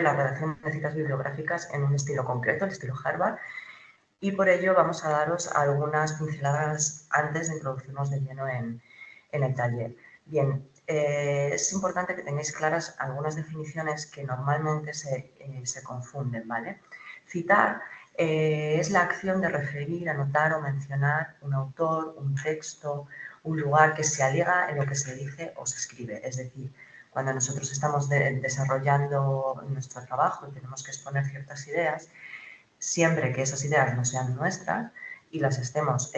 la redacción de citas bibliográficas en un estilo concreto, el estilo Harvard, y por ello vamos a daros algunas pinceladas antes de introducirnos de lleno en el taller. Bien, es importante que tengáis claras algunas definiciones que normalmente se confunden, ¿vale? Citar es la acción de referir, anotar o mencionar un autor, un texto, un lugar que se alega en lo que se dice o se escribe. Es decir, cuando nosotros estamos desarrollando nuestro trabajo y tenemos que exponer ciertas ideas, siempre que esas ideas no sean nuestras y las estemos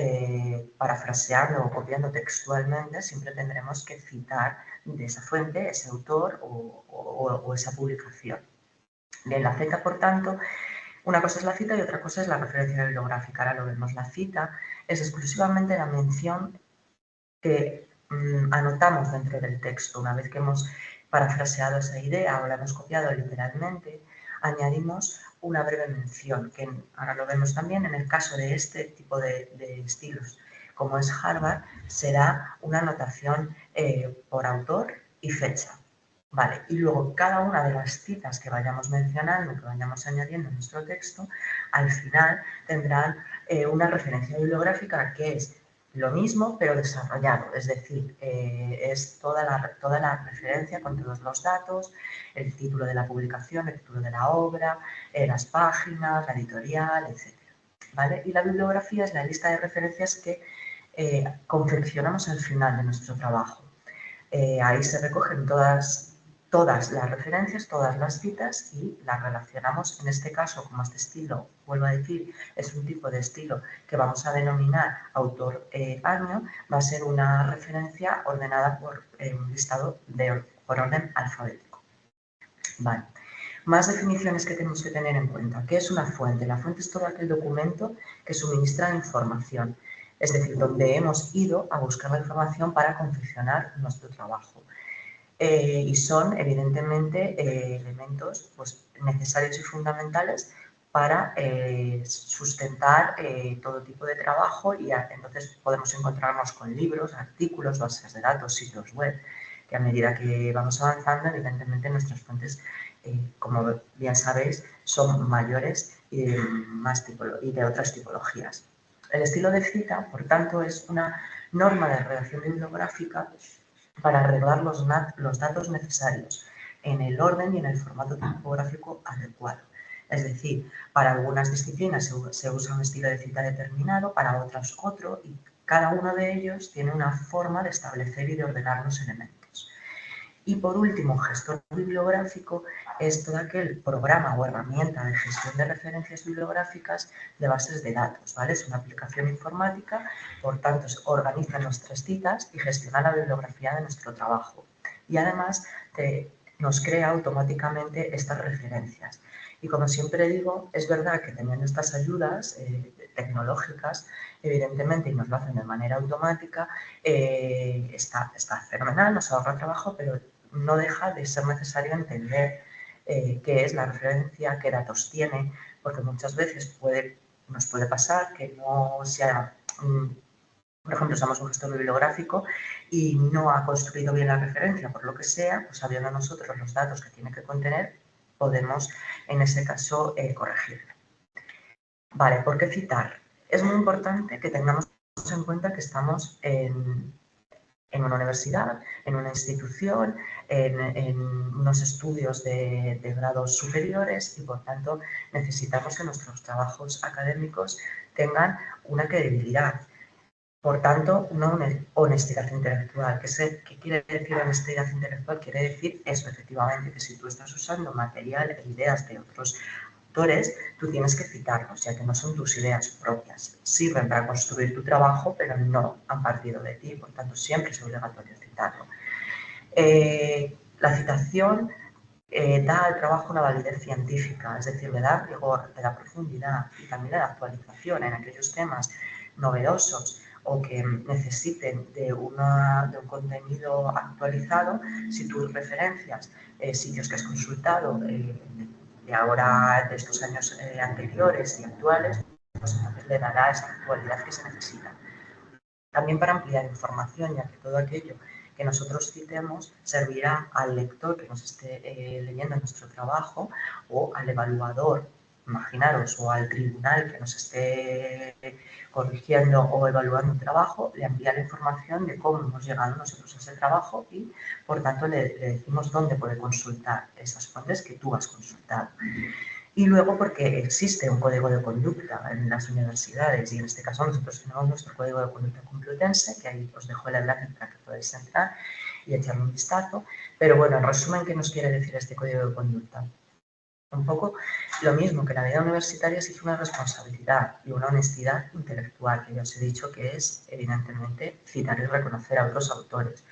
parafraseando o copiando textualmente, siempre tendremos que citar de esa fuente, ese autor o esa publicación. Bien, la cita, por tanto, una cosa es la cita y otra cosa es la referencia bibliográfica. Ahora lo vemos. La cita es exclusivamente la mención que anotamos dentro del texto. Una vez que hemos parafraseado esa idea o la hemos copiado literalmente, añadimos una breve mención, que ahora lo vemos también en el caso de este tipo de estilos, como es Harvard, será una anotación por autor y fecha. Vale, y luego cada una de las citas que vayamos mencionando, que vayamos añadiendo en nuestro texto, al final tendrán una referencia bibliográfica que es lo mismo, pero desarrollado, es decir, es toda la referencia con todos los datos, el título de la publicación, el título de la obra, las páginas, la editorial, etc. ¿Vale? Y la bibliografía es la lista de referencias que confeccionamos al final de nuestro trabajo. Ahí se recogen todas las referencias, todas las citas y las relacionamos. En este caso, como este estilo, vuelvo a decir, es un tipo de estilo que vamos a denominar autor-año, va a ser una referencia ordenada por un listado por orden alfabético. Vale. Más definiciones que tenemos que tener en cuenta. ¿Qué es una fuente? La fuente es todo aquel documento que suministra información, es decir, donde hemos ido a buscar la información para confeccionar nuestro trabajo. Y son, evidentemente, elementos pues, necesarios y fundamentales para sustentar todo tipo de trabajo y entonces podemos encontrarnos con libros, artículos, bases de datos, sitios web, que a medida que vamos avanzando, evidentemente nuestras fuentes, como bien sabéis, son mayores y de otras tipologías. El estilo de cita, por tanto, es una norma de redacción bibliográfica para arreglar los datos necesarios en el orden y en el formato tipográfico adecuado. Es decir, para algunas disciplinas se usa un estilo de cita determinado, para otras otro, y cada uno de ellos tiene una forma de establecer y de ordenar los elementos. Y por último, gestor bibliográfico es todo aquel programa o herramienta de gestión de referencias bibliográficas de bases de datos, ¿vale? Es una aplicación informática, por tanto, organiza nuestras citas y gestiona la bibliografía de nuestro trabajo. Y además nos crea automáticamente estas referencias. Y como siempre digo, es verdad que teniendo estas ayudas tecnológicas, evidentemente, y nos lo hacen de manera automática, está fenomenal, nos ahorra trabajo, pero no deja de ser necesario entender qué es la referencia, qué datos tiene, porque muchas veces nos puede pasar que no sea, por ejemplo, usamos un gestor bibliográfico y no ha construido bien la referencia, por lo que sea, pues sabiendo nosotros los datos que tiene que contener, podemos en ese caso corregirlo. Vale, ¿por qué citar? Es muy importante que tengamos en cuenta que estamos en una universidad, en una institución, en unos estudios de grados superiores y, por tanto, necesitamos que nuestros trabajos académicos tengan una credibilidad. Por tanto, una honestidad intelectual. ¿Qué quiere decir honestidad intelectual? Quiere decir eso, efectivamente, que si tú estás usando material e ideas de otros autores, tú tienes que citarlos, ya que no son tus ideas propias. Sirven para construir tu trabajo, pero no han partido de ti, por tanto siempre es obligatorio citarlo. La citación da al trabajo una validez científica, es decir, le da rigor, le da profundidad y también le da actualización en aquellos temas novedosos o que necesiten de un contenido actualizado. Si tú referencias sitios que has consultado de ahora, de estos años anteriores y actuales, pues entonces le dará esa actualidad que se necesita. También para ampliar información, ya que todo aquello que nosotros citemos servirá al lector que nos esté leyendo nuestro trabajo o al evaluador, imaginaros, o al tribunal que nos esté corrigiendo o evaluando un trabajo, le envía la información de cómo hemos llegado nosotros a ese trabajo y, por tanto, le decimos dónde puede consultar esas fuentes que tú has consultado. Y luego porque existe un código de conducta en las universidades y en este caso nosotros tenemos nuestro código de conducta complutense, que ahí os dejo el enlace para que podáis entrar y echarle un vistazo. Pero bueno, en resumen, ¿qué nos quiere decir este código de conducta? Un poco lo mismo que la vida universitaria es una responsabilidad y una honestidad intelectual, que ya os he dicho que es, evidentemente, citar y reconocer a otros autores.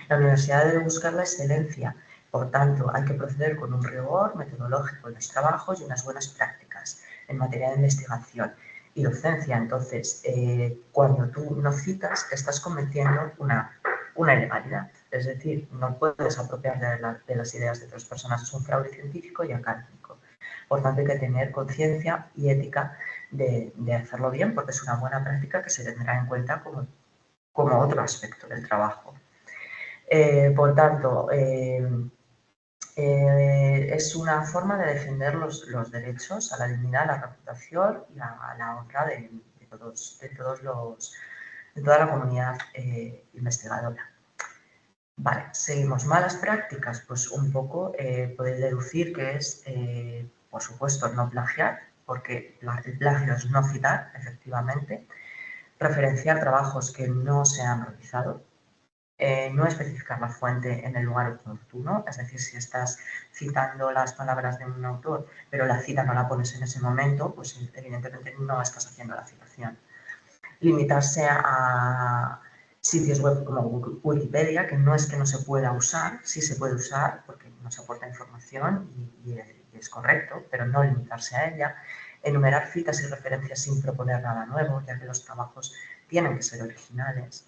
La universidad debe buscar la excelencia, por tanto, hay que proceder con un rigor metodológico en los trabajos y unas buenas prácticas en materia de investigación y docencia. Entonces, cuando tú no citas, estás cometiendo una ilegalidad. Es decir, no puedes apropiarte de las ideas de otras personas. Es un fraude científico y académico. Por tanto, hay que tener conciencia y ética de hacerlo bien, porque es una buena práctica que se tendrá en cuenta como otro aspecto del trabajo. Por tanto, es una forma de defender los derechos a la dignidad, a la reputación y a la honra de toda la comunidad investigadora. Vale, seguimos. Malas prácticas, pues un poco podéis deducir que es, por supuesto, no plagiar, porque el plagio es no citar, efectivamente, referenciar trabajos que no se han realizado, no especificar la fuente en el lugar oportuno, es decir, si estás citando las palabras de un autor, pero la cita no la pones en ese momento, pues evidentemente no estás haciendo la citación. Limitarse a sitios web como Wikipedia, que no es que no se pueda usar, sí se puede usar porque nos aporta información y es correcto, pero no limitarse a ella. Enumerar citas y referencias sin proponer nada nuevo, ya que los trabajos tienen que ser originales.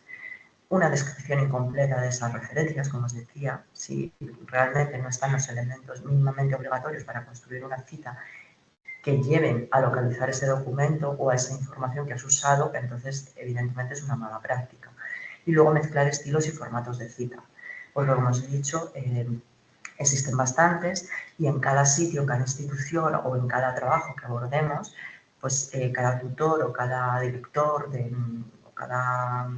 Una descripción incompleta de esas referencias, como os decía, si realmente no están los elementos mínimamente obligatorios para construir una cita que lleven a localizar ese documento o a esa información que has usado, entonces evidentemente es una mala práctica. Y luego mezclar estilos y formatos de cita, porque como os he dicho, existen bastantes y en cada sitio, en cada institución o en cada trabajo que abordemos, pues cada tutor o cada director o cada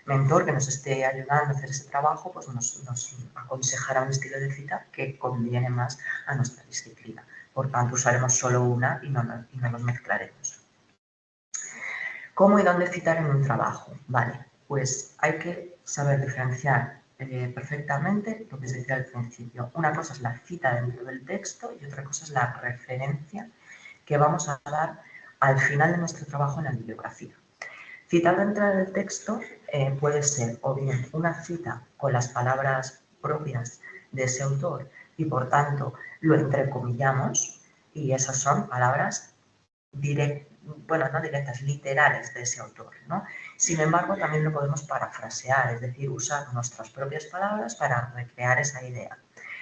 mentor que nos esté ayudando a hacer ese trabajo, pues nos aconsejará un estilo de cita que conviene más a nuestra disciplina. Por tanto, usaremos solo una y no los mezclaremos. ¿Cómo y dónde citar en un trabajo? Vale, pues hay que saber diferenciar perfectamente lo que se decía al principio. Una cosa es la cita dentro del texto y otra cosa es la referencia que vamos a dar al final de nuestro trabajo en la bibliografía. Citar dentro del texto puede ser o bien una cita con las palabras propias de ese autor y por tanto lo entrecomillamos y esas son palabras no directas, literales de ese autor, ¿no? Sin embargo, también lo podemos parafrasear, es decir, usar nuestras propias palabras para recrear esa idea.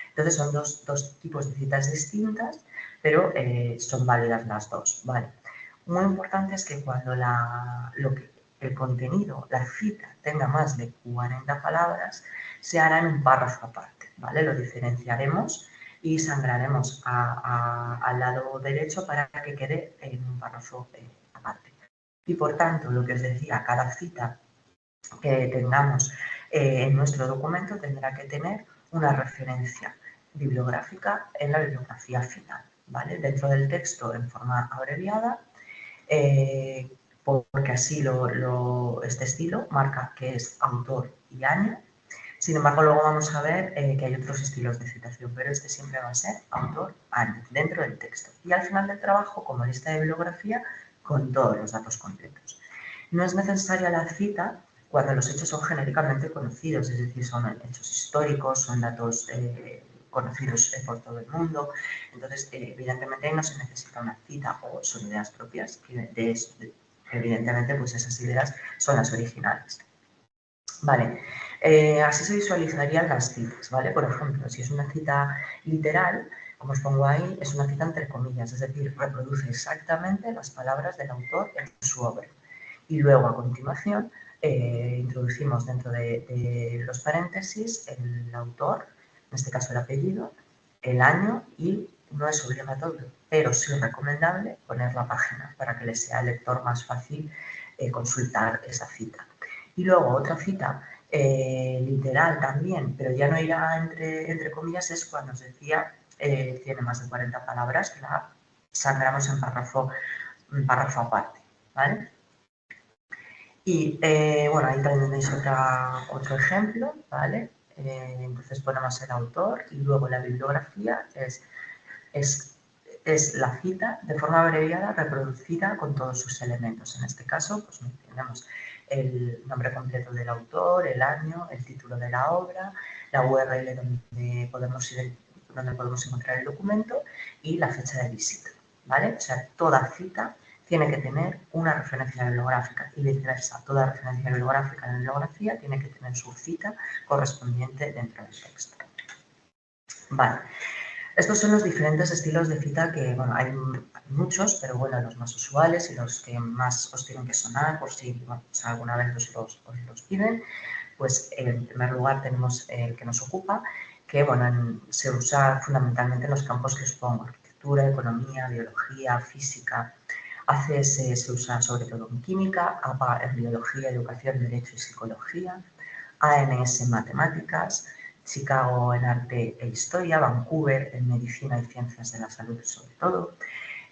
Entonces son dos tipos de citas distintas, pero son válidas las dos, ¿vale? Muy importante es que cuando el contenido, la cita, tenga más de 40 palabras, se hará en un párrafo aparte, ¿vale? Lo diferenciaremos y sangraremos al lado derecho para que quede en un párrafo aparte. Y por tanto, lo que os decía, cada cita que tengamos en nuestro documento tendrá que tener una referencia bibliográfica en la bibliografía final, ¿vale? Dentro del texto en forma abreviada, porque así este estilo marca que es autor y año. Sin embargo, luego vamos a ver que hay otros estilos de citación, pero este siempre va a ser autor, año, dentro del texto. Y al final del trabajo, como lista de bibliografía, con todos los datos completos. No es necesaria la cita cuando los hechos son genéricamente conocidos, es decir, son hechos históricos, son datos conocidos por todo el mundo. Entonces, evidentemente no se necesita una cita o son ideas propias, que evidentemente pues esas ideas son las originales. Vale, así se visualizarían las citas, ¿vale? Por ejemplo, si es una cita literal, como os pongo ahí, es una cita entre comillas, es decir, reproduce exactamente las palabras del autor en su obra. Y luego, a continuación, introducimos dentro de los paréntesis el autor, en este caso el apellido, el año y no es obligatorio, pero sí recomendable poner la página para que le sea al lector más fácil consultar esa cita. Y luego otra cita literal también, pero ya no irá entre comillas, es cuando os decía tiene más de 40 palabras, que la sangramos en párrafo aparte, ¿vale? Y bueno, ahí también tenéis otro ejemplo, ¿vale? Entonces ponemos el autor y luego la bibliografía es la cita de forma abreviada reproducida con todos sus elementos. En este caso, pues tenemos el nombre completo del autor, el año, el título de la obra, la URL donde podemos encontrar el documento y la fecha de visita, ¿vale? O sea, toda cita tiene que tener una referencia bibliográfica y viceversa. Toda referencia bibliográfica en la bibliografía tiene que tener su cita correspondiente dentro del texto. Vale. Estos son los diferentes estilos de cita que, bueno, hay muchos, pero bueno, los más usuales y los que más os tienen que sonar por si bueno, alguna vez os los piden. Pues en primer lugar tenemos el que nos ocupa, que bueno, se usa fundamentalmente en los campos que os pongo, arquitectura, economía, biología, física. ACS se usa sobre todo en química, APA en biología, educación, derecho y psicología, ANS en matemáticas, Chicago en arte e historia, Vancouver en medicina y ciencias de la salud sobre todo.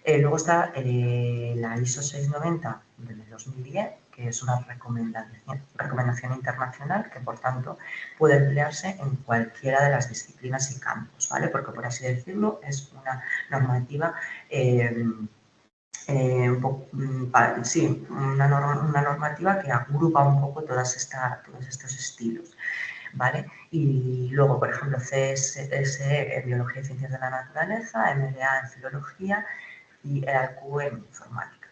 Luego está la ISO 690 del 2010, que es una recomendación internacional que, por tanto, puede emplearse en cualquiera de las disciplinas y campos, ¿vale? Porque, por así decirlo, es una normativa una normativa que agrupa un poco todos estos estilos, ¿vale? Y luego, por ejemplo, CSE en Biología y Ciencias de la Naturaleza, MBA en Filología y EAQ en Informática.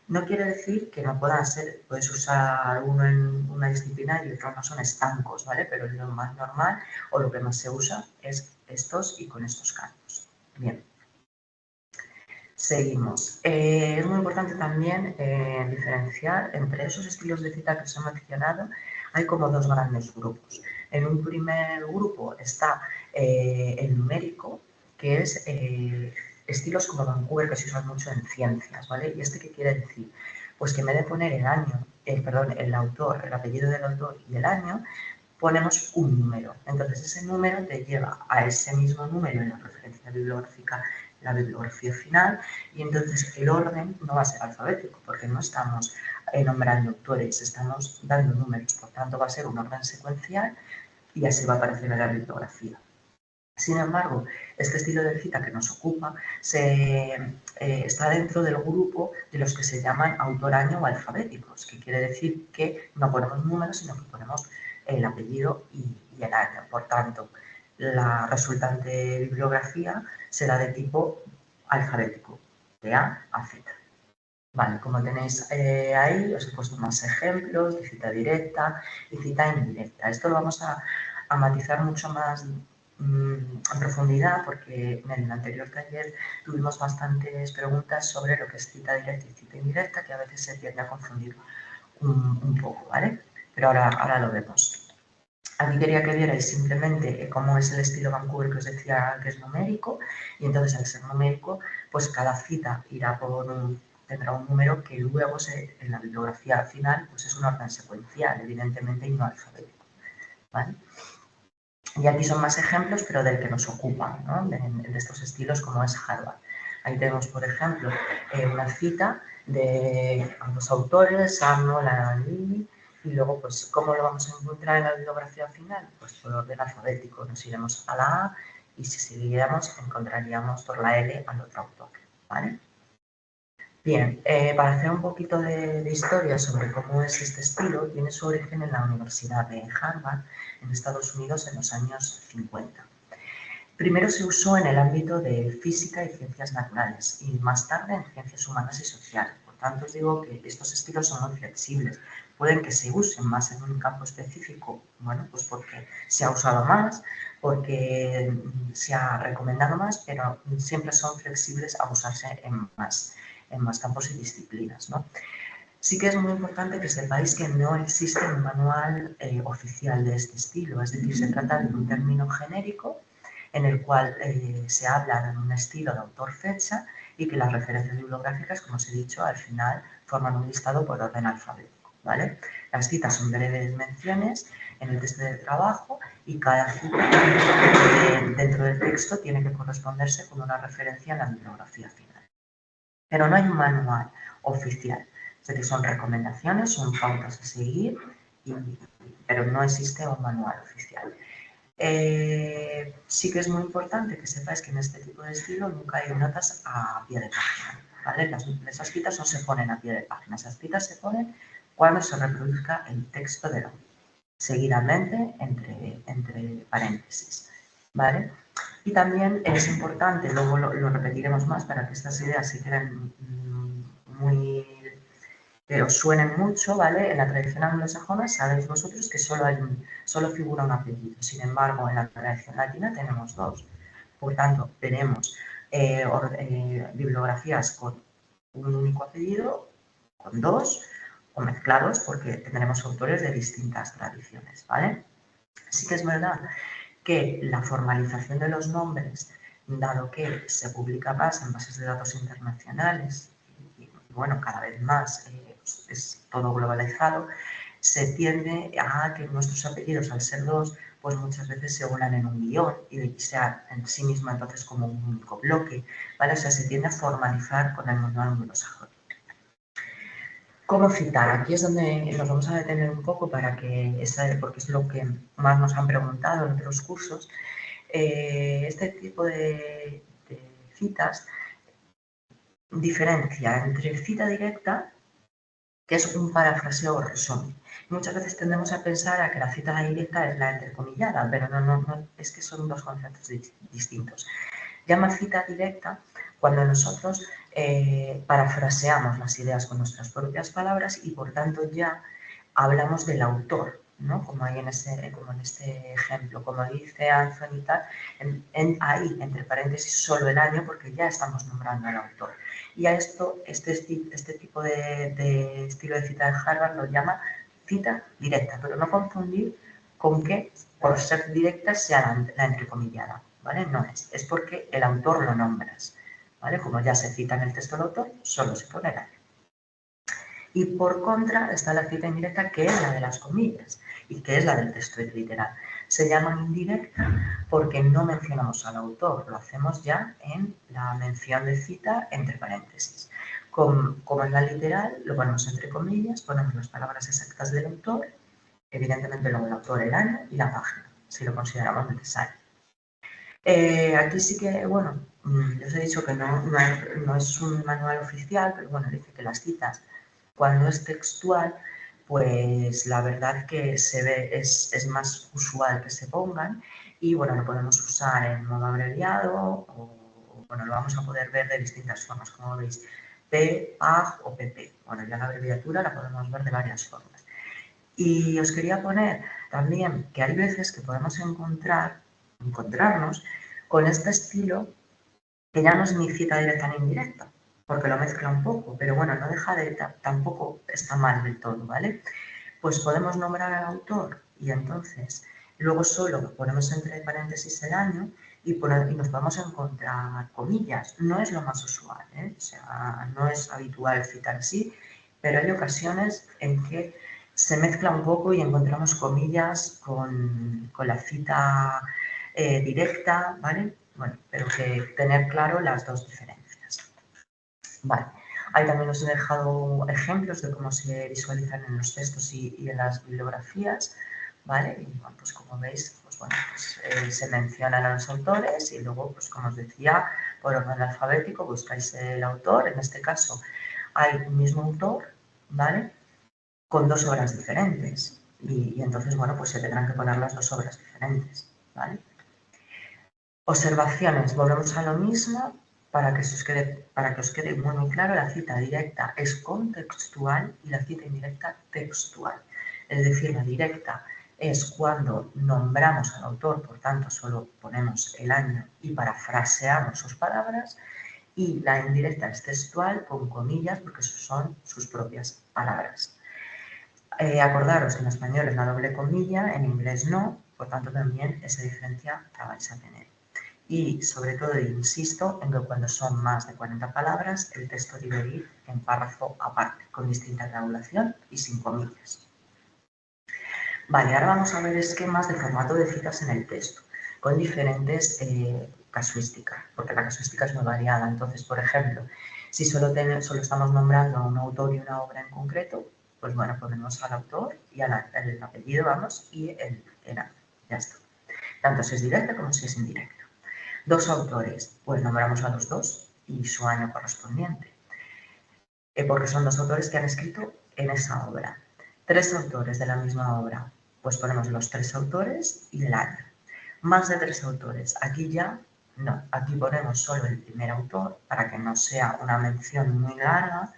No quiere decir que no puedan ser, puedes usar uno en una disciplina y otro no son estancos, ¿vale? Pero lo más normal o lo que más se usa es estos y con estos campos. Bien. Seguimos. Es muy importante también diferenciar entre esos estilos de cita que os he mencionado. Hay como dos grandes grupos. En un primer grupo está el numérico, que es estilos como Vancouver que se usan mucho en ciencias, ¿vale? ¿Y este qué quiere decir? Pues que en vez de poner el autor, el apellido del autor y el año, ponemos un número. Entonces ese número te lleva a ese mismo número en la referencia bibliográfica, la bibliografía final, y entonces el orden no va a ser alfabético porque no estamos nombrando autores, estamos dando números, por tanto va a ser un orden secuencial y así va a aparecer en la bibliografía. Sin embargo, este estilo de cita que nos ocupa está dentro del grupo de los que se llaman autor-año o alfabéticos, que quiere decir que no ponemos números, sino que ponemos el apellido y el año. Por tanto, la resultante bibliografía será de tipo alfabético, de A a Z. Vale, como tenéis ahí, os he puesto más ejemplos de cita directa y cita indirecta. Esto lo vamos a matizar mucho más en profundidad porque en el anterior taller tuvimos bastantes preguntas sobre lo que es cita directa y cita indirecta, que a veces se tiende a confundir un poco, ¿vale? Pero ahora lo vemos. Aquí quería que vierais simplemente cómo es el estilo Vancouver que os decía que es numérico, y entonces al ser numérico, pues cada cita tendrá un número que luego en la bibliografía final pues es un orden secuencial, evidentemente, y no alfabético, ¿vale? Y aquí son más ejemplos, pero del que nos ocupan, ¿no? de estos estilos como es Harvard. Ahí tenemos, por ejemplo, una cita de ambos autores, Arnold, Lili, y luego, pues, ¿cómo lo vamos a encontrar en la bibliografía final? Pues por orden alfabético. Nos iremos a la A y si siguiéramos encontraríamos por la L al otro autor, ¿vale? Bien, para hacer un poquito de historia sobre cómo es este estilo, tiene su origen en la Universidad de Harvard, en Estados Unidos, en los años 50. Primero se usó en el ámbito de física y ciencias naturales y más tarde en ciencias humanas y sociales. Por tanto, os digo que estos estilos son muy flexibles. Pueden que se usen más en un campo específico, bueno, pues porque se ha usado más, porque se ha recomendado más, pero siempre son flexibles a usarse en más campos y disciplinas, ¿no? Sí que es muy importante que sepáis que no existe un manual oficial de este estilo, es decir, se trata de un término genérico en el cual se habla de un estilo de autor-fecha y que las referencias bibliográficas, como os he dicho, al final forman un listado por orden alfabético, ¿vale? Las citas son breves menciones en el texto del trabajo y cada cita dentro del texto tiene que corresponderse con una referencia en la bibliografía final. Pero no hay un manual oficial, es decir, son recomendaciones, son pautas a seguir, pero no existe un manual oficial. Sí que es muy importante que sepáis que en este tipo de estilo nunca hay notas a pie de página, ¿vale? Esas citas no se ponen a pie de página, esas citas se ponen cuando se reproduzca el texto del autor, seguidamente entre paréntesis, ¿vale? Y también es importante, luego lo repetiremos más para que estas ideas se queden muy, que os suenen mucho, ¿vale? En la tradición anglosajona sabéis vosotros que solo figura un apellido, sin embargo en la tradición latina tenemos dos. Por tanto, tenemos bibliografías con un único apellido, con dos, o mezclados, porque tendremos autores de distintas tradiciones, ¿vale? Sí que es verdad que la formalización de los nombres, dado que se publica más en bases de datos internacionales y bueno, cada vez más es todo globalizado, se tiende a que nuestros apellidos, al ser dos, pues muchas veces se unan en un guión y sea en sí mismo entonces como un único bloque, ¿vale? O sea, se tiende a formalizar con el manual anglosajón. ¿Cómo citar? Aquí es donde nos vamos a detener un poco para que, porque es lo que más nos han preguntado en otros cursos. Este tipo de citas diferencia entre cita directa, que es un parafraseo o resumen. Muchas veces tendemos a pensar a que la cita directa es la entrecomillada, pero no, es que son dos conceptos distintos. Llama cita directa cuando nosotros parafraseamos las ideas con nuestras propias palabras y por tanto ya hablamos del autor, ¿no? Como en este ejemplo, como dice Anthony tal, ahí entre paréntesis solo el año porque ya estamos nombrando al autor. Y a este tipo de estilo de cita de Harvard lo llama cita directa, pero no confundir con que por ser directa sea la entrecomillada, ¿vale? No es porque el autor lo nombras, ¿vale? Como ya se cita en el texto del autor, solo se pone el año. Y por contra está la cita indirecta, que es la de las comillas y que es la del texto literal. Se llama indirecta porque no mencionamos al autor, lo hacemos ya en la mención de cita entre paréntesis. Como en la literal, lo ponemos entre comillas, ponemos las palabras exactas del autor, evidentemente luego el autor, el año y la página, si lo consideramos necesario. Aquí sí que, bueno, ya os he dicho que no es un manual oficial, pero bueno, dice que las citas, cuando es textual, pues la verdad que se ve, es más usual que se pongan y bueno, lo podemos usar en modo abreviado o bueno, lo vamos a poder ver de distintas formas, como veis, P, PAG o PP. Bueno, ya la abreviatura la podemos ver de varias formas. Y os quería poner también que hay veces que podemos encontrarnos con este estilo que ya no es ni cita directa ni indirecta, porque lo mezcla un poco, pero bueno, no deja de, tampoco está mal del todo, ¿vale? Pues podemos nombrar al autor y entonces luego solo ponemos entre paréntesis el año y nos vamos a encontrar comillas. No es lo más usual, ¿eh? O sea, no es habitual citar así, pero hay ocasiones en que se mezcla un poco y encontramos comillas con la cita directa, ¿vale? Bueno, pero que tener claro las dos diferencias. Vale. Ahí también os he dejado ejemplos de cómo se visualizan en los textos y en las bibliografías, ¿vale? Y bueno, pues como veis, pues bueno, pues, se mencionan a los autores y luego, pues como os decía, por orden alfabético buscáis el autor. En este caso hay un mismo autor, ¿vale? Con dos obras diferentes. Y entonces, bueno, pues se tendrán que poner las dos obras diferentes, ¿vale? Observaciones, volvemos a lo mismo para que os quede muy claro, la cita directa es contextual y la cita indirecta textual. Es decir, la directa es cuando nombramos al autor, por tanto solo ponemos el año y parafraseamos sus palabras, y la indirecta es textual con comillas porque son sus propias palabras. Acordaros que en español es la doble comilla, en inglés no, por tanto también esa diferencia la vais a tener. Y sobre todo insisto en que cuando son más de 40 palabras el texto debe ir en párrafo aparte, con distinta tabulación y sin comillas. Vale, ahora vamos a ver esquemas de formato de citas en el texto, con diferentes casuísticas, porque la casuística es muy variada. Entonces, por ejemplo, si solo estamos nombrando a un autor y una obra en concreto, pues bueno, ponemos al autor y el apellido, vamos, y el año. Ya está. Tanto si es directa como si es indirecta. Dos autores, pues nombramos a los dos y su año correspondiente, porque son dos autores que han escrito en esa obra. Tres autores de la misma obra, pues ponemos los tres autores y el año. Más de tres autores, aquí ya no, aquí ponemos solo el primer autor para que no sea una mención muy larga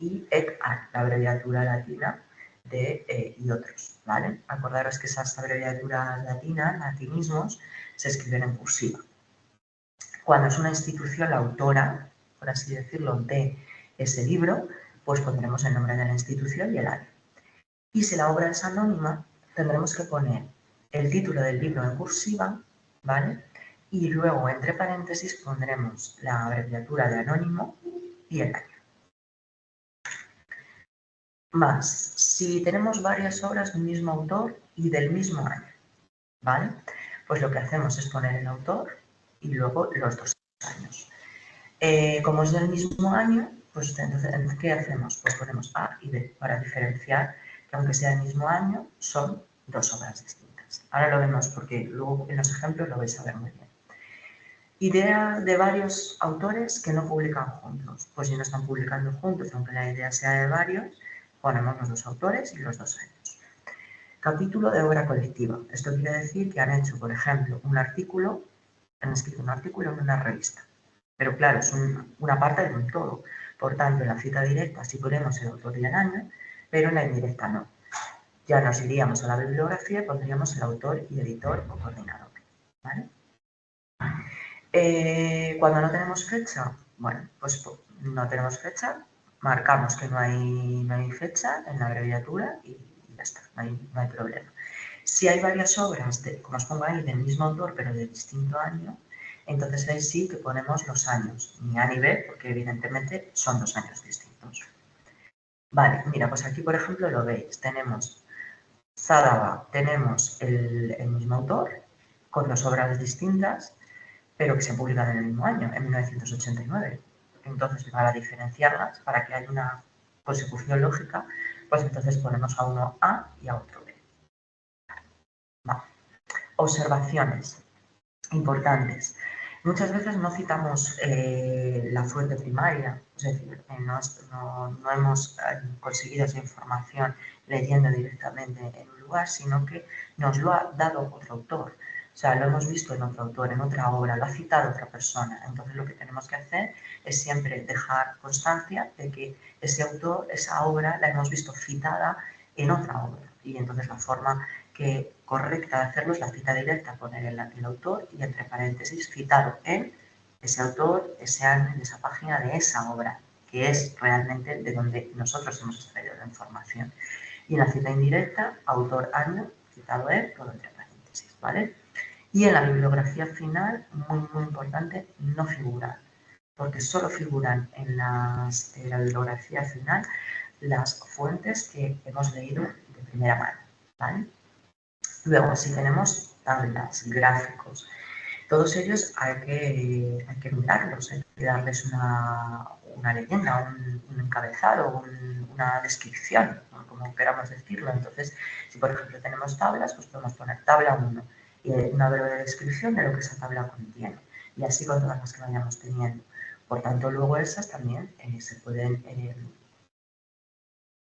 y ec al, la abreviatura latina de y otros, ¿vale? Acordaros que esas abreviaturas latinas, latinismos, se escriben en cursiva. Cuando es una institución la autora, por así decirlo, de ese libro, pues pondremos el nombre de la institución y el año. Y si la obra es anónima, tendremos que poner el título del libro en cursiva, ¿vale? Y luego, entre paréntesis, pondremos la abreviatura de anónimo y el año. Más, si tenemos varias obras del mismo autor y del mismo año, ¿vale? Pues lo que hacemos es poner el autor y luego los dos años. Como es del mismo año, pues entonces, ¿qué hacemos? Pues ponemos A y B para diferenciar que aunque sea del mismo año, son dos obras distintas. Ahora lo vemos porque luego en los ejemplos lo vais a ver muy bien. Idea de varios autores que no publican juntos. Pues si no están publicando juntos, aunque la idea sea de varios, ponemos los dos autores y los dos años. Capítulo de obra colectiva. Esto quiere decir que han hecho, por ejemplo, han escrito un artículo en una revista. Pero claro, es una parte de un todo. Por tanto, en la cita directa sí ponemos el autor y el año, pero en la indirecta no. Ya nos iríamos a la bibliografía y pondríamos el autor y editor o coordinador. ¿Vale? Cuando no tenemos fecha, bueno, pues no tenemos fecha, marcamos que no hay fecha en la abreviatura y ya está, no hay problema. Si hay varias obras, como os pongo ahí, del mismo autor pero de distinto año, entonces ahí sí que ponemos los años, ni A ni B, porque evidentemente son dos años distintos. Vale, mira, pues aquí por ejemplo lo veis, tenemos Zadaba, tenemos el mismo autor, con dos obras distintas, pero que se publican en el mismo año, en 1989. Entonces, para diferenciarlas, para que haya una consecución lógica, pues entonces ponemos a uno A y a otro B. Vale. Observaciones importantes. Muchas veces no citamos la fuente primaria, es decir, no hemos conseguido esa información leyendo directamente en un lugar, sino que nos lo ha dado otro autor. O sea, lo hemos visto en otro autor, en otra obra, lo ha citado otra persona. Entonces lo que tenemos que hacer es siempre dejar constancia de que ese autor, esa obra, la hemos visto citada en otra obra. Y entonces la forma correcta de hacerlo es la cita directa, poner el autor y entre paréntesis citado en ese autor, ese año, en esa página de esa obra, que es realmente de donde nosotros hemos extraído la información. Y en la cita indirecta, autor, año, citado en, todo entre paréntesis, ¿vale? Y en la bibliografía final, muy importante, no figurar, porque solo figuran en la bibliografía final las fuentes que hemos leído de primera mano, ¿vale? Luego, si tenemos tablas, gráficos, todos ellos hay que mirarlos, hay que darles una leyenda, un encabezado, una descripción, ¿no? Como queramos decirlo. Entonces, si por ejemplo tenemos tablas, pues podemos poner tabla 1 y una breve descripción de lo que esa tabla contiene. Y así con todas las que vayamos teniendo. Por tanto, luego esas también se pueden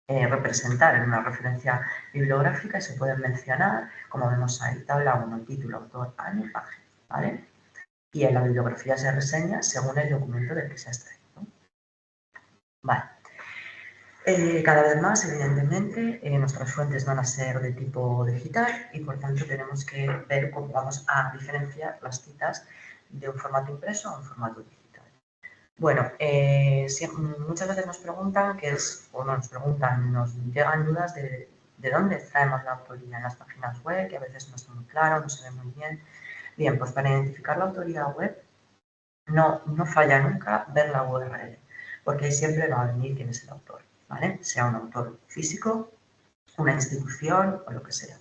representar en una referencia bibliográfica y se pueden mencionar, como vemos ahí, tabla 1, título, autor, año y página, ¿vale? Y en la bibliografía se reseña según el documento del que se ha extraído. Vale. Cada vez más, evidentemente, nuestras fuentes van a ser de tipo digital y por tanto tenemos que ver cómo vamos a diferenciar las citas de un formato impreso a un formato digital. Bueno, muchas veces nos preguntan, nos llegan dudas de dónde traemos la autoría en las páginas web, que a veces no está muy claro, no se ve muy bien. Bien, pues para identificar la autoría web no falla nunca ver la URL, porque ahí siempre va a venir quién es el autor, ¿vale? Sea un autor físico, una institución o lo que sea.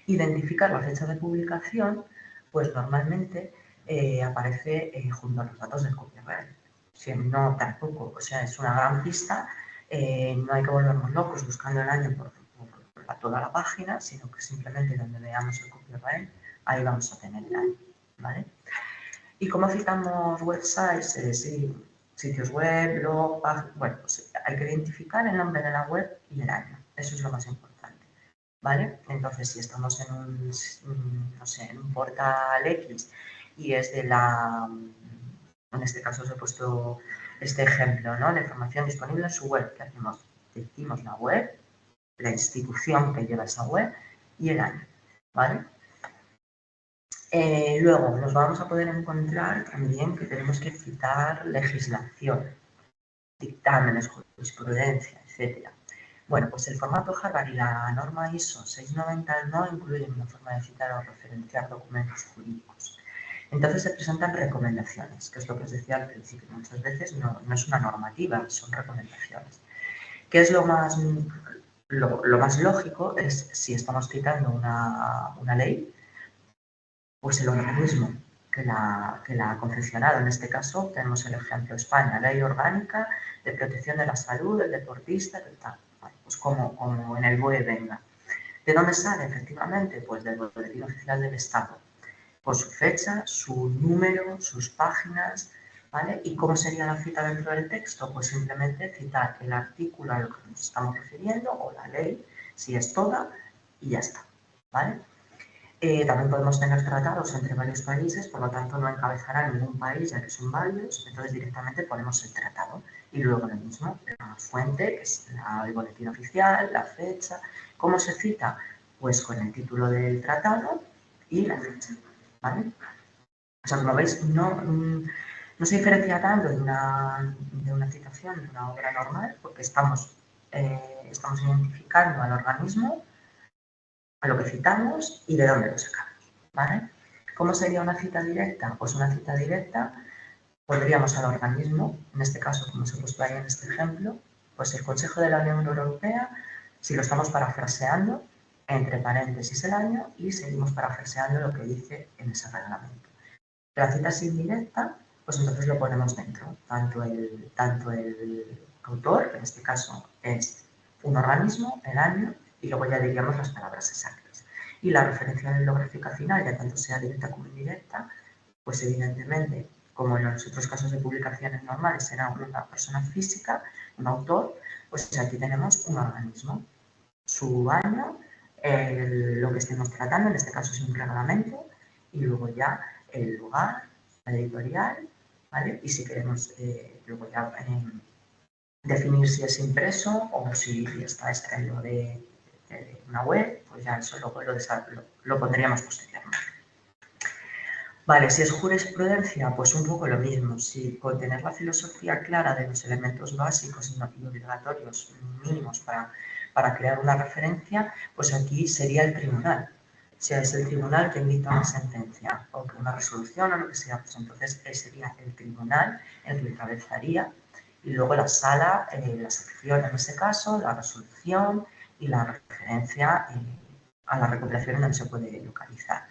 Identificar la fecha de publicación, pues normalmente aparece junto a los datos del copyright. Si no, tampoco, o sea, es una gran pista, no hay que volvernos locos buscando el año por toda la página, sino que simplemente donde veamos el copyright, ahí vamos a tener el año, ¿vale? ¿Y cómo citamos websites? Sitios web, blog, bueno, pues hay que identificar el nombre de la web y el año. Eso es lo más importante, ¿vale? Entonces, si estamos en no sé, en un portal X y es en este caso os he puesto este ejemplo, ¿no? De información disponible en su web. ¿Qué hacemos? Decimos la web, la institución que lleva esa web y el año, ¿vale? Luego nos vamos a poder encontrar también que tenemos que citar legislación, dictámenes, jurisprudencia, etc. Bueno, pues el formato Harvard y la norma ISO 690 no incluyen una forma de citar o referenciar documentos jurídicos. Entonces se presentan recomendaciones, que es lo que os decía al principio. Muchas veces no es una normativa, son recomendaciones. ¿Qué es lo más lógico? Es si estamos citando una ley, pues el organismo que la ha confeccionado. En este caso tenemos el ejemplo España, Ley Orgánica de Protección de la Salud del Deportista, tal. Bueno, pues como en el BOE venga. ¿De dónde sale? Efectivamente, pues del Boletín Oficial del Estado, por su fecha, su número, sus páginas, ¿vale? ¿Y cómo sería la cita dentro del texto? Pues simplemente citar el artículo a lo que nos estamos refiriendo o la ley, si es toda, y ya está, ¿vale? También podemos tener tratados entre varios países, por lo tanto no encabezará ningún país, ya que son varios, entonces directamente ponemos el tratado. Y luego lo mismo, la fuente, que es el boletín oficial, la fecha. ¿Cómo se cita? Pues con el título del tratado y la fecha, ¿vale? O sea, como veis, no se diferencia tanto de una citación de una obra normal, porque estamos identificando al organismo, a lo que citamos y de dónde lo sacamos, ¿vale? ¿Cómo sería una cita directa? Pues una cita directa pondríamos al organismo, en este caso, como se he puesto ahí en este ejemplo, pues el Consejo de la Unión Europea, si lo estamos parafraseando, entre paréntesis el año y seguimos parafraseando lo que dice en ese reglamento. La cita es indirecta, pues entonces lo ponemos dentro, tanto el autor, que en este caso es un organismo, el año, y luego ya diríamos las palabras exactas. Y la referencia bibliográfica final, ya tanto sea directa como indirecta, pues evidentemente, como en los otros casos de publicaciones normales será una persona física, un autor, pues aquí tenemos un organismo, su año, lo que estemos tratando, en este caso es un reglamento, y luego ya el lugar, la editorial, ¿vale? Y si queremos luego ya definir si es impreso o si está extraído de una web, pues ya eso lo pondríamos posteriormente. Vale, si es jurisprudencia, pues un poco lo mismo. Si con tener la filosofía clara de los elementos básicos y obligatorios mínimos para crear una referencia, pues aquí sería el tribunal. O sea, es el tribunal quien dicta una sentencia o una resolución o lo que sea, pues entonces sería el tribunal el que encabezaría y luego la sala, la sección en ese caso, la resolución y la referencia a la recopilación donde se puede localizar.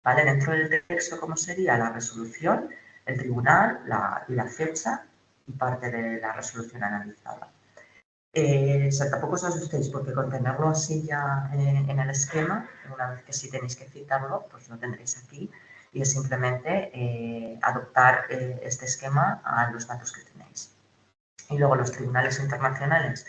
¿Vale? Dentro del texto, ¿cómo sería? La resolución, el tribunal, la fecha y parte de la resolución analizada. O sea, tampoco os asustéis porque con tenerlo así ya en el esquema, una vez que sí tenéis que citarlo, pues lo tendréis aquí y es simplemente adoptar este esquema a los datos que tenéis. Y luego los tribunales internacionales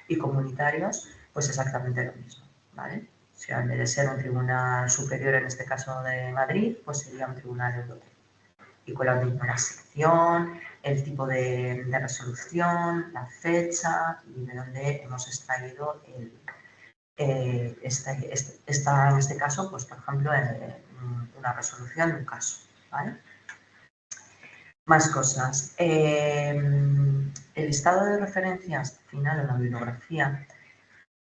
y comunitarios, pues exactamente lo mismo, ¿vale? O sea, en vez de ser un tribunal superior, en este caso de Madrid, pues sería un tribunal europeo. Y con la misma sección, el tipo de resolución, la fecha y de dónde hemos extraído en este caso, pues por ejemplo, una resolución de un caso, ¿vale? Más cosas. El listado de referencias final en la bibliografía,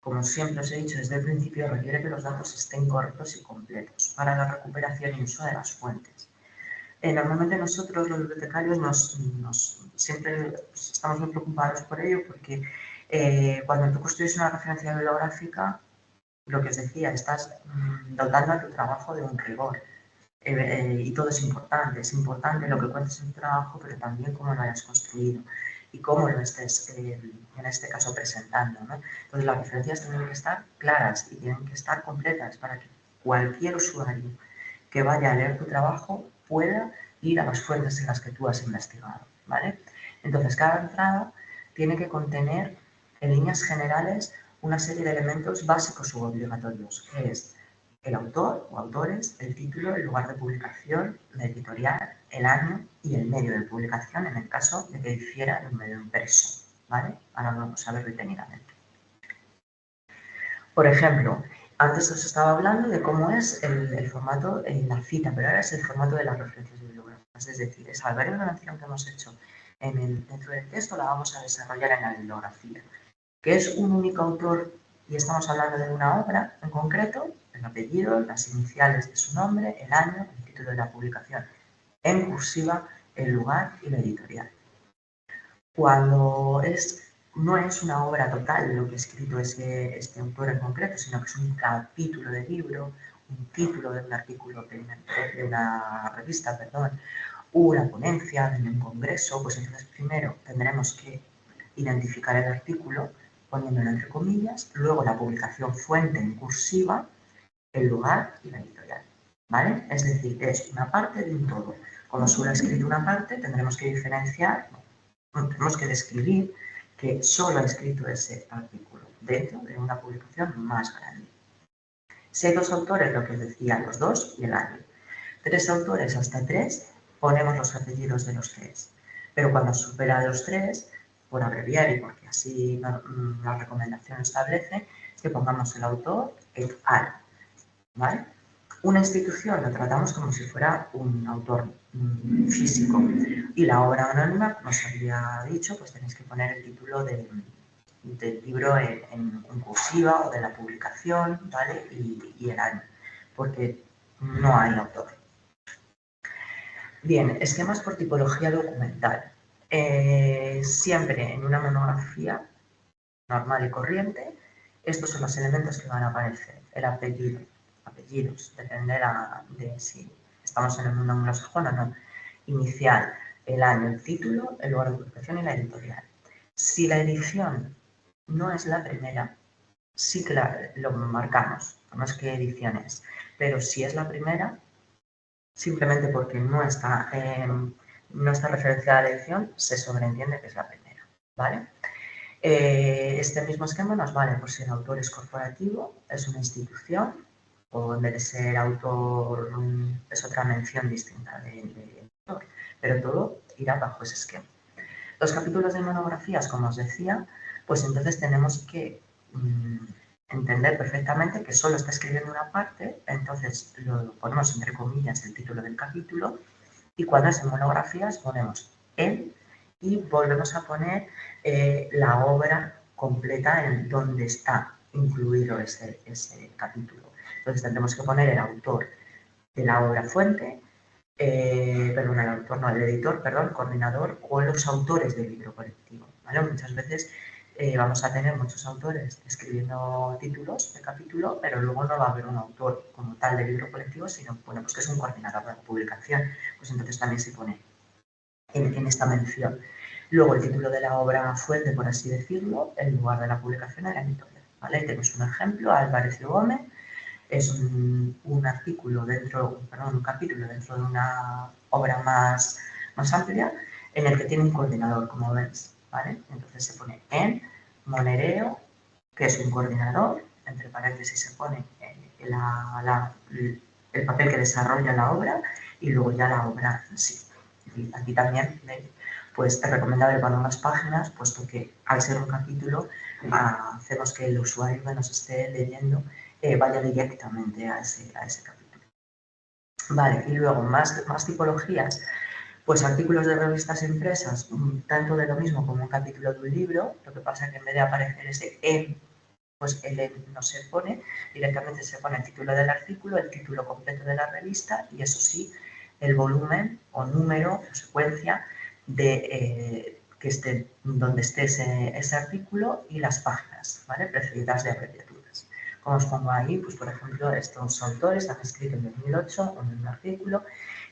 como siempre os he dicho desde el principio, requiere que los datos estén correctos y completos para la recuperación y uso de las fuentes. Normalmente nosotros, los bibliotecarios, siempre estamos muy preocupados por ello porque cuando tú construyes una referencia bibliográfica, lo que os decía, estás dotando a tu trabajo de un rigor. Y todo es importante lo que cuentes en tu trabajo, pero también cómo lo hayas construido y cómo lo estés, en este caso, presentando, ¿no? Entonces, las referencias tienen que estar claras y tienen que estar completas para que cualquier usuario que vaya a leer tu trabajo pueda ir a las fuentes en las que tú has investigado, ¿vale? Entonces, cada entrada tiene que contener, en líneas generales, una serie de elementos básicos u obligatorios, que es el autor o autores, el título, el lugar de publicación, la editorial, el año y el medio de publicación en el caso de que difiera de un medio impreso, ¿vale? Ahora lo vamos a ver detenidamente. Por ejemplo, antes os estaba hablando de cómo es el formato en la cita, pero ahora es el formato de las referencias bibliográficas, es decir, esa variación que hemos hecho dentro del texto la vamos a desarrollar en la bibliografía, que es un único autor y estamos hablando de una obra en concreto, el apellido, las iniciales de su nombre, el año, el título de la publicación, en cursiva, el lugar y la editorial. Cuando no es una obra total lo que ha escrito este autor en concreto, sino que es un capítulo de libro, un título de un artículo de una revista, perdón, una ponencia, de un congreso, pues entonces primero tendremos que identificar el artículo poniéndolo entre comillas, luego la publicación fuente en cursiva, el lugar y la editorial, ¿vale? Es decir, es una parte de un todo. Como solo ha escrito una parte, tendremos que diferenciar, tenemos que describir que solo ha escrito ese artículo dentro de una publicación más grande. Si hay dos autores, lo que os decía, los dos y el año. Tres autores hasta tres, ponemos los apellidos de los tres. Pero cuando supera los tres, por abreviar y porque así la recomendación establece, que pongamos el autor et al. ¿Vale? Una institución lo tratamos como si fuera un autor físico y la obra anónima, como os había dicho, pues tenéis que poner el título del libro en cursiva o de la publicación, ¿vale? Y el año, porque no hay autor. Bien, esquemas por tipología documental. Siempre en una monografía normal y corriente, estos son los elementos que van a aparecer. El apellido, apellidos, dependerá de si estamos en el mundo anglosajón o no. Inicial, el año, el título, el lugar de publicación y la editorial. Si la edición no es la primera, sí que lo marcamos, no es qué edición es, pero si es la primera, simplemente porque no está referenciada a la edición, se sobreentiende que es la primera, ¿vale? Este mismo esquema nos vale por si el autor es corporativo, es una institución, o en vez de ser autor es otra mención distinta de autor, pero todo irá bajo ese esquema. Los capítulos de monografías, como os decía, pues entonces tenemos que entender perfectamente que solo está escribiendo una parte, entonces lo ponemos entre comillas el título del capítulo, y cuando es en monografías ponemos el y volvemos a poner la obra completa en donde está incluido ese capítulo. Entonces tendremos que poner el autor de la obra fuente, perdón, el autor, no, el editor, perdón, el coordinador o los autores del libro colectivo, ¿vale? Muchas veces vamos a tener muchos autores escribiendo títulos de capítulo, pero luego no va a haber un autor como tal del libro colectivo, sino bueno, pues que es un coordinador de la publicación, pues entonces también se pone en esta mención. Luego el título de la obra fuente, por así decirlo, el lugar de la publicación y la editorial, ¿vale? Tenemos un ejemplo, Álvarez y Gómez, es un artículo un capítulo dentro de una obra más amplia en el que tiene un coordinador, como ves, ¿vale? Entonces se pone en Monereo, que es un coordinador, entre paréntesis se pone el papel que desarrolla la obra y luego ya la obra en sí. Y aquí también pues es recomendable para unas páginas, puesto que al ser un capítulo hacemos que el usuario que nos esté leyendo vaya directamente a ese capítulo. Vale, y luego más tipologías, Pues artículos de revistas impresas, tanto de lo mismo como un capítulo de un libro, lo que pasa es que en vez de aparecer ese en, pues el en no se pone, directamente se pone el título del artículo, el título completo de la revista y eso sí, el volumen o número o secuencia de que esté, donde esté ese artículo y las páginas, ¿vale? Precedidas de abreviaturas. Como os pongo ahí, pues por ejemplo, estos autores han escrito en 2008 un artículo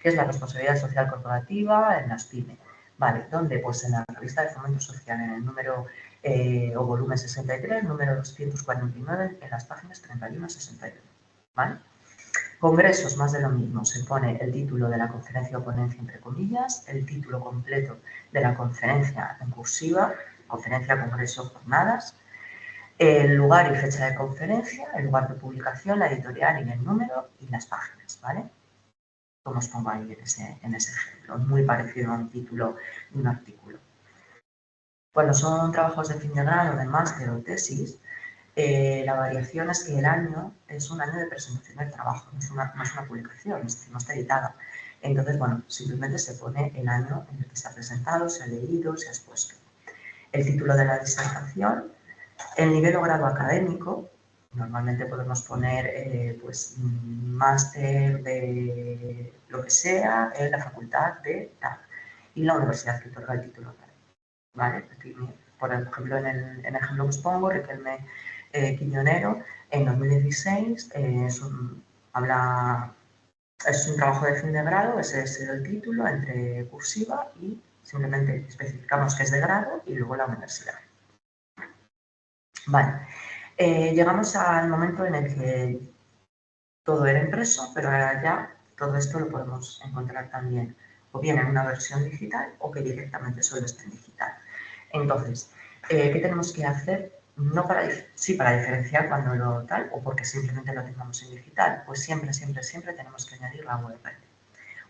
que es la responsabilidad social corporativa en las pymes. Vale, ¿dónde? Pues en la revista de Fomento Social, en el número o volumen 63, número 249, en las páginas 31 a 61. ¿Vale? Congresos, más de lo mismo. Se pone el título de la conferencia o ponencia entre comillas, el título completo de la conferencia en cursiva, conferencia, congreso, jornadas, el lugar y fecha de conferencia, el lugar de publicación, la editorial y el número y las páginas, ¿vale? Como os pongo ahí en ese ejemplo, muy parecido a un título de un artículo. Cuando son trabajos de fin de grado, de máster o tesis, la variación es que el año es un año de presentación del trabajo, no es una publicación, es decir, no está editada. Entonces, bueno, simplemente se pone el año en el que se ha presentado, se ha leído, se ha expuesto. El título de la disertación, el nivel o grado académico, normalmente podemos poner pues máster de lo que sea en la facultad de tal y la universidad que otorga el título. ¿Vale? Aquí, por ejemplo, en el ejemplo que os pongo, Riquelme Quiñonero, en 2016 es un trabajo de fin de grado, ese es el título, entre cursiva y simplemente especificamos que es de grado y luego la universidad. Vale, llegamos al momento en el que todo era impreso, pero ahora ya todo esto lo podemos encontrar también o bien en una versión digital o que directamente solo esté en digital. Entonces, ¿qué tenemos que hacer? No para, sí, para diferenciar cuando lo tal o porque simplemente lo tengamos en digital, pues siempre, siempre, siempre tenemos que añadir la URL.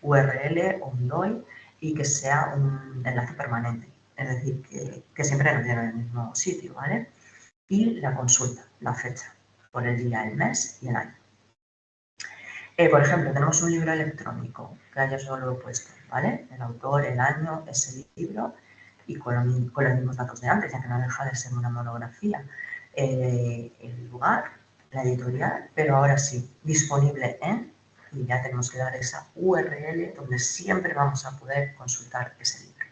URL o un DOI y que sea un enlace permanente, es decir, que siempre nos lleve al mismo sitio, ¿vale? Y la consulta, la fecha, por el día, el mes y el año. Por ejemplo, tenemos un libro electrónico que haya solo puesto, ¿vale? El autor, el año, ese libro y con los mismos datos de antes, ya que no deja de ser una monografía. El lugar, la editorial, pero ahora sí, disponible en, y ya tenemos que dar esa URL donde siempre vamos a poder consultar ese libro.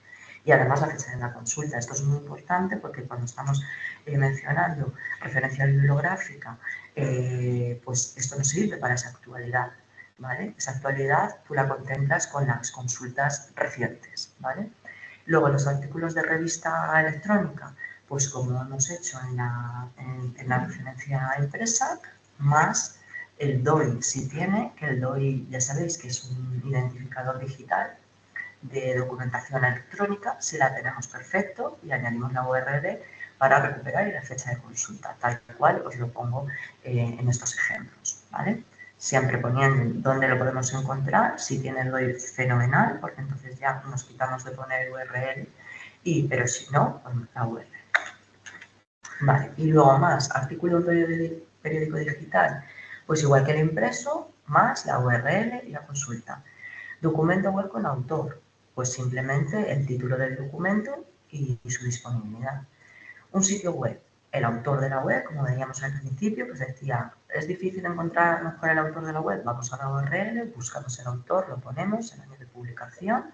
Y además la fecha de la consulta. Esto es muy importante porque cuando estamos mencionando referencia bibliográfica, pues esto nos sirve para esa actualidad, ¿vale? Esa actualidad tú la contemplas con las consultas recientes, ¿vale? Luego, los artículos de revista electrónica, pues como hemos hecho en la referencia impresa, más el DOI, si tiene, que el DOI ya sabéis que es un identificador digital de documentación electrónica, si la tenemos perfecto y añadimos la URL para recuperar y la fecha de consulta, tal cual os lo pongo en estos ejemplos, ¿vale? Siempre poniendo dónde lo podemos encontrar, si tiene el DOI fenomenal, porque entonces ya nos quitamos de poner URL, pero si no, ponemos la URL. Vale, y luego más, artículo periódico digital, pues igual que el impreso, más la URL y la consulta. Documento web con autor, pues simplemente el título del documento y su disponibilidad. Un sitio web, el autor de la web, como veíamos al principio, pues decía, es difícil encontrar mejor el autor de la web, vamos a la URL, buscamos el autor, lo ponemos, el año de publicación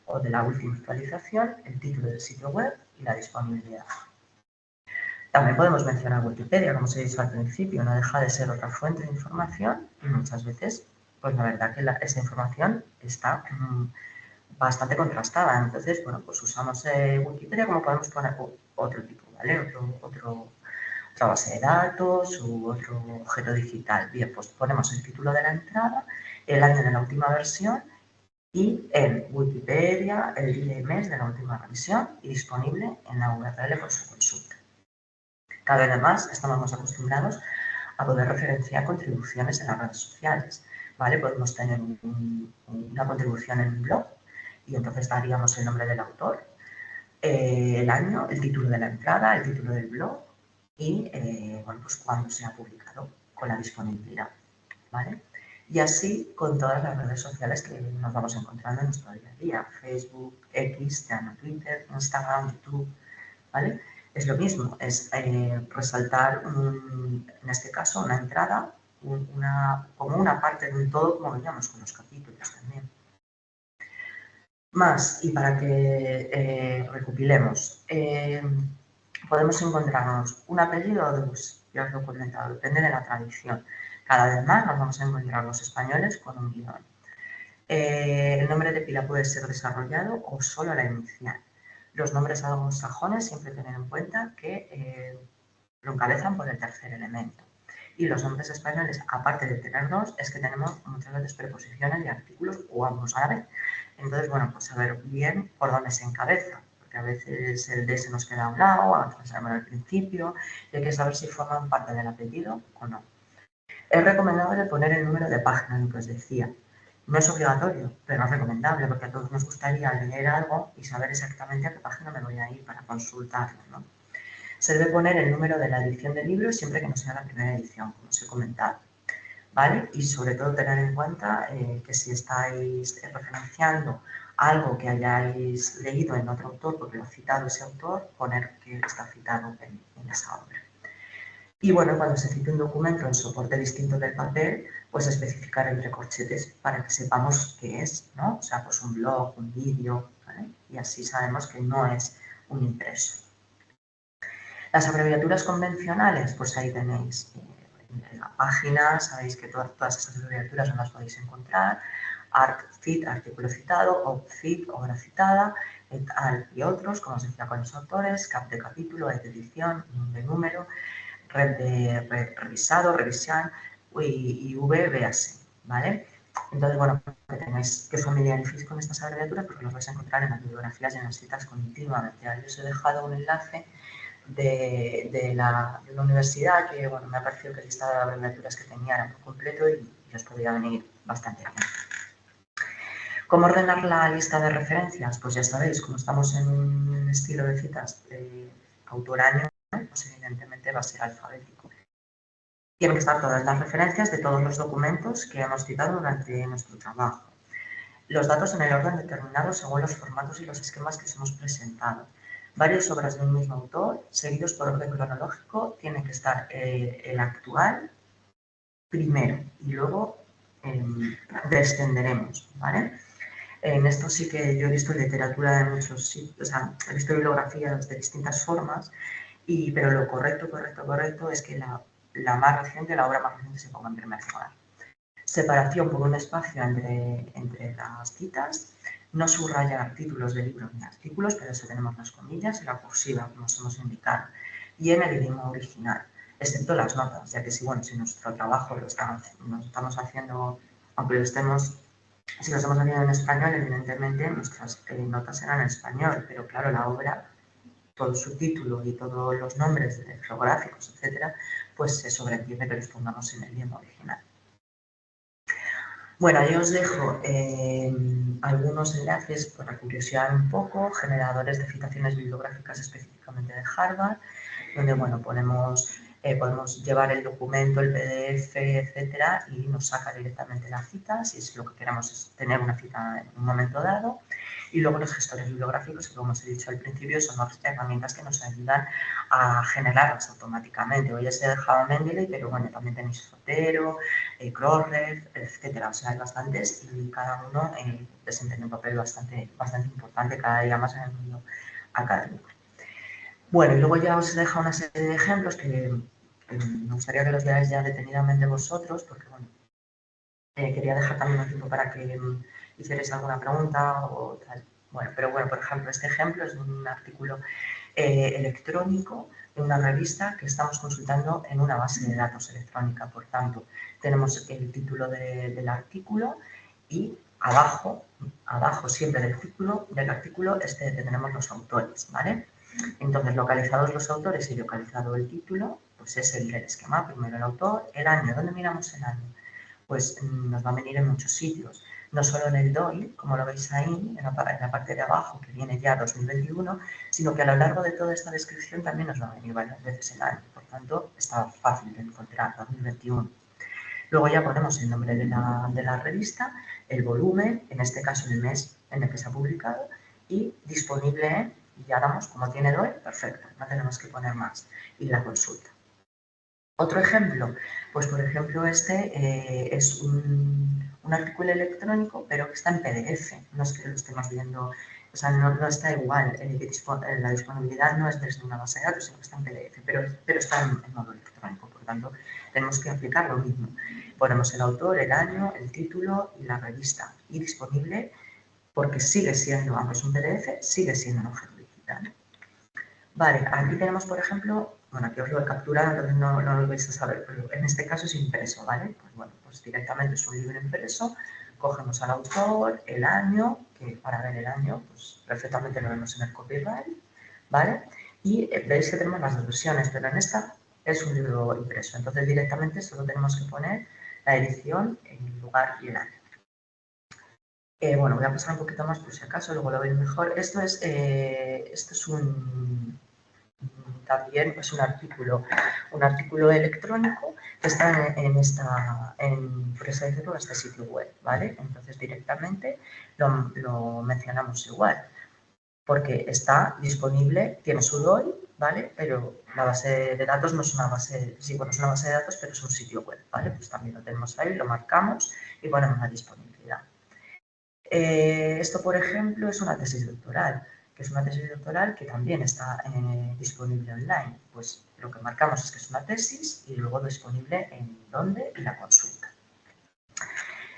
o de la última actualización, el título del sitio web y la disponibilidad. También podemos mencionar Wikipedia, como os he dicho al principio, no deja de ser otra fuente de información y muchas veces, pues la verdad que esa información está bastante contrastada. Entonces, bueno, pues usamos Wikipedia como podemos poner otro tipo, ¿vale? Otra base de datos u otro objeto digital. Bien, pues ponemos el título de la entrada, el año de la última versión y en Wikipedia el día y mes de la última revisión y disponible en la URL por su consulta. Cada vez más estamos más acostumbrados a poder referenciar contribuciones en las redes sociales, ¿vale? Podemos tener una contribución en un blog y entonces daríamos el nombre del autor, el año, el título de la entrada, el título del blog y, bueno, pues cuándo se ha publicado con la disponibilidad, ¿vale? Y así con todas las redes sociales que nos vamos encontrando en nuestro día a día, Facebook, X, ya no Twitter, Instagram, YouTube, ¿vale? Es lo mismo, es resaltar, en este caso, una entrada, como una parte de un todo, como veíamos con los capítulos también. Más, y para que recopilemos, podemos encontrarnos un apellido o dos, ya os lo he comentado, depende de la tradición. Cada vez más nos vamos a encontrar los españoles con un guión. El nombre de pila puede ser desarrollado o solo la inicial. Los nombres anglosajones siempre tener en cuenta que lo encabezan por el tercer elemento. Y los nombres españoles, aparte de tener dos, es que tenemos muchas veces preposiciones y artículos o ambos a la vez. Entonces, bueno, pues saber bien por dónde se encabeza, porque a veces el D se nos queda a un lado, a veces al principio, y hay que saber si forman parte del apellido o no. Es recomendable poner el número de página, lo que os decía. No es obligatorio, pero es recomendable, porque a todos nos gustaría leer algo y saber exactamente a qué página me voy a ir para consultarlo, ¿no? Se debe poner el número de la edición del libro siempre que no sea la primera edición, como os he comentado, ¿vale? Y sobre todo tener en cuenta que si estáis referenciando algo que hayáis leído en otro autor, porque lo ha citado ese autor, poner que está citado en esa obra. Y bueno, cuando se cite un documento en soporte distinto del papel, pues especificar entre corchetes para que sepamos qué es, ¿no? O sea, pues un blog, un vídeo, ¿vale? Y así sabemos que no es un impreso. Las abreviaturas convencionales, pues ahí tenéis en la página, sabéis que todas esas abreviaturas no las podéis encontrar. ARC-CIT, artículo citado, OP-CIT, obra citada, et al y otros, como os decía con los autores, cap de capítulo, de edición, de número, red de revisado, revisión y VBAS, ¿vale? Entonces, bueno, que tengáis que familiarizaros con estas abreviaturas porque los vais a encontrar en las bibliografías y en las citas continuamente. Yo os he dejado un enlace de la universidad que, bueno, me ha parecido que el listado de abreviaturas que tenía era muy completo y os podría venir bastante bien. ¿Cómo ordenar la lista de referencias? Pues ya sabéis, como estamos en un estilo de citas autor-año, pues evidentemente va a ser alfabético. Tienen que estar todas las referencias de todos los documentos que hemos citado durante nuestro trabajo. Los datos en el orden determinado según los formatos y los esquemas que os hemos presentado. Varias obras de un mismo autor, seguidos por orden cronológico, tienen que estar el actual primero y luego descenderemos, ¿vale? En esto sí que yo he visto literatura de muchos sitios, o sea, he visto bibliografías de distintas formas, pero lo correcto es que la más reciente, la obra más reciente se ponga en primer lugar. Separación por un espacio entre las citas, no subrayar títulos de libros ni artículos, pero eso tenemos las comillas y la cursiva, como os hemos indicado, y en el idioma original, excepto las notas, ya que si nuestro trabajo lo estamos haciendo, aunque si lo estamos haciendo en español, evidentemente nuestras notas serán en español, pero claro, la obra, todo su título y todos los nombres geográficos, etcétera, pues se sobreentiende que los pongamos en el idioma original. Bueno, ahí os dejo algunos enlaces para curiosear un poco, generadores de citaciones bibliográficas específicamente de Harvard, donde bueno, podemos llevar el documento, el PDF, etcétera, y nos saca directamente la cita, si es lo que queramos es tener una cita en un momento dado. Y luego los gestores bibliográficos, que como os he dicho al principio, son herramientas que nos ayudan a generarlas automáticamente. Hoy os he dejado Mendeley, pero bueno, también tenéis Zotero, Crossref, etcétera. O sea, hay bastantes y cada uno desempeña un papel bastante importante cada día más en el mundo académico. Bueno, y luego ya os he dejado una serie de ejemplos que me gustaría que los veáis ya detenidamente vosotros, porque bueno, quería dejar también un tiempo para que hicierais alguna pregunta o tal. Bueno, pero bueno, por ejemplo, este ejemplo es un artículo electrónico de una revista que estamos consultando en una base de datos electrónica. Por tanto, tenemos el título del artículo y abajo siempre del artículo tenemos los autores, ¿vale? Entonces, localizados los autores y localizado el título, pues es el esquema, primero el autor, el año. ¿Dónde miramos el año? Pues nos va a venir en muchos sitios, no solo en el DOI, como lo veis ahí, en la parte de abajo, que viene ya 2021, sino que a lo largo de toda esta descripción también nos va a venir varias veces el año, por tanto, está fácil de encontrar, 2021. Luego ya ponemos el nombre de la revista, el volumen, en este caso el mes en el que se ha publicado, y disponible en, y ya damos, como tiene DOE, perfecto, no tenemos que poner más, y la consulta. Otro ejemplo, pues por ejemplo es un artículo electrónico, pero que está en PDF, no es que lo estemos viendo, o sea, no está igual, la disponibilidad no es desde una base de datos, sino que está en PDF, pero está en modo electrónico, por tanto, tenemos que aplicar lo mismo. Ponemos el autor, el año, el título y la revista, y disponible porque sigue siendo, aunque es un PDF, sigue siendo un objeto digital. Vale, aquí tenemos, por ejemplo, bueno, aquí os lo he capturado, entonces no lo vais a saber, pero en este caso es impreso, ¿vale? Pues bueno, pues directamente es un libro impreso, cogemos al autor, el año, que para ver el año, pues perfectamente lo vemos en el copyright, ¿vale? Y veis que tenemos las dos versiones, pero en esta es un libro impreso, entonces directamente solo tenemos que poner la edición, el lugar y el año. Bueno, voy a pasar un poquito más por si acaso, luego lo veis mejor. Esto es también pues un artículo electrónico que está por eso decirlo, en este sitio web, ¿vale? Entonces directamente lo mencionamos igual, porque está disponible, tiene su DOI, ¿vale? Pero la base de datos no es una base, sí, bueno, es una base de datos, pero es un sitio web, ¿vale? Pues también lo tenemos ahí, lo marcamos y ponemos la disponibilidad. Esto, por ejemplo, es una tesis doctoral, que es una tesis doctoral que también está disponible online. Pues lo que marcamos es que es una tesis y luego disponible en dónde y la consulta.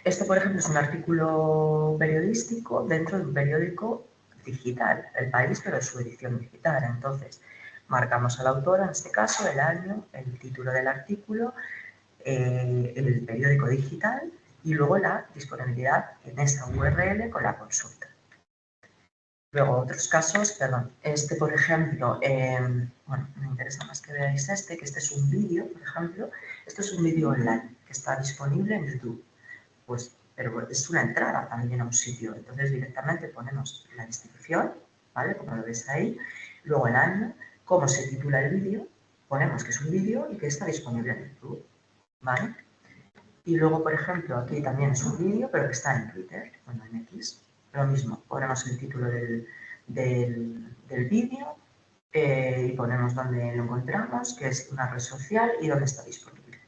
Esto, por ejemplo, es un artículo periodístico dentro de un periódico digital, El País, pero en su edición digital. Entonces, marcamos al autor, en este caso, el año, el título del artículo, el periódico digital y luego la disponibilidad en esa URL con la consulta. Luego, otros casos, perdón, por ejemplo, bueno, me interesa más que veáis que este es un vídeo, por ejemplo, esto es un vídeo online que está disponible en YouTube, pues, pero es una entrada también a un sitio, entonces directamente ponemos la institución, ¿vale? Como lo veis ahí, luego el año, cómo se titula el vídeo, ponemos que es un vídeo y que está disponible en YouTube, ¿vale? Y luego, por ejemplo, aquí también es un vídeo, pero que está en Twitter, bueno, en X. Lo mismo, ponemos el título del vídeo y ponemos dónde lo encontramos, que es una red social y dónde está disponible.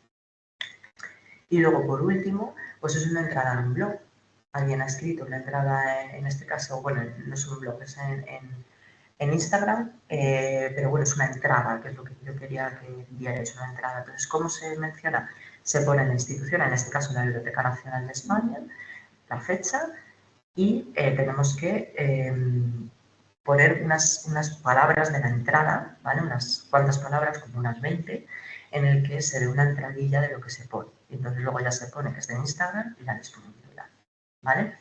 Y luego, por último, pues es una entrada en un blog. Alguien ha escrito una entrada, en este caso, bueno, no es un blog, es en Instagram, pero bueno, es una entrada, que es lo que yo quería que vierais, una entrada. Entonces, ¿cómo se menciona? Se pone la institución, en este caso la Biblioteca Nacional de España, la fecha y tenemos que poner unas palabras de la entrada, ¿vale? Unas cuantas palabras, como unas 20, en el que se ve una entradilla de lo que se pone. Y entonces luego ya se pone que es de Instagram y la disponibilidad, ¿vale?